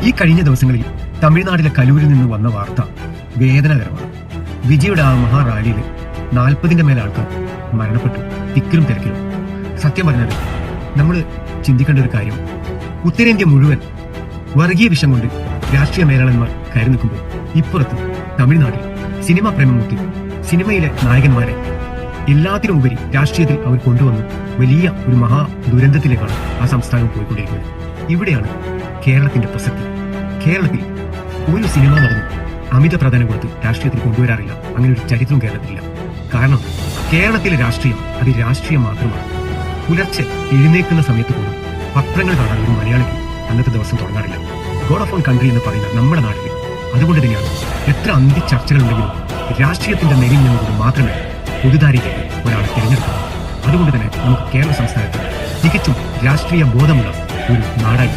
ഈ കഴിഞ്ഞ ദിവസങ്ങളിൽ തമിഴ്നാട്ടിലെ കലൂരിൽ നിന്ന് വന്ന വാർത്ത വേദനാകരമാണ്. വിജയുടെ ആ മഹാറാലിയിൽ 40ന്റെ മേലെ ആൾക്കാർ മരണപ്പെട്ടു, തിക്കിലും തിരക്കിലും. സത്യം പറഞ്ഞാൽ നമ്മൾ ചിന്തിക്കേണ്ട ഒരു കാര്യം, ഉത്തരേന്ത്യ മുഴുവൻ വർഗീയ വിഷം കൊണ്ട് രാഷ്ട്രീയ മേലാളന്മാർ കയറി നിൽക്കുമ്പോൾ ഇപ്പുറത്ത് തമിഴ്നാട്ടിൽ സിനിമാ പ്രേമമൂർത്തി, സിനിമയിലെ നായകന്മാരെ എല്ലാത്തിനും ഉപരി രാഷ്ട്രീയത്തിൽ അവർ കൊണ്ടുവന്നു വലിയ ഒരു മഹാ ദുരന്തത്തിലേക്കാണ് ആ സംസ്ഥാനം പോയിക്കൊണ്ടിരിക്കുന്നത്. ഇവിടെയാണ് കേരളത്തിന്റെ പ്രസക്തി. കേരളത്തിൽ ഒരു സിനിമ നടന്നു അമിത പ്രാധാന്യം കൊടുത്ത് രാഷ്ട്രീയത്തിൽ കൊണ്ടുവരാറില്ല. അങ്ങനെ ഒരു ചരിത്രം കേരളത്തിലില്ല. കാരണം കേരളത്തിലെ രാഷ്ട്രീയം അത് രാഷ്ട്രീയം മാത്രമാണ്. പുലർച്ചെ എഴുന്നേൽക്കുന്ന സമയത്ത് പോലും പത്രങ്ങൾ കാണാൻ ഒരു മലയാളിക്ക് അന്നത്തെ ദിവസം തുടങ്ങാറില്ല. ഗോഡ് ഓഫ് ഓൺ കൺട്രി എന്ന് പറയുന്ന നമ്മുടെ നാട്ടിൽ അതുകൊണ്ട് തന്നെയാണ് എത്ര അന്തി ചർച്ചകളുണ്ടെങ്കിലും രാഷ്ട്രീയത്തിന്റെ നെരിൽ നിന്നുകൊണ്ട് മാത്രമേ പൊതുധാരയിലേക്ക് ഒരാളെ തിരഞ്ഞെടുക്കുന്നത്. അതുകൊണ്ട് തന്നെ നമുക്ക് കേരള സംസ്ഥാനത്ത് തികച്ചും രാഷ്ട്രീയ ബോധമുള്ള ഒരു നാടായി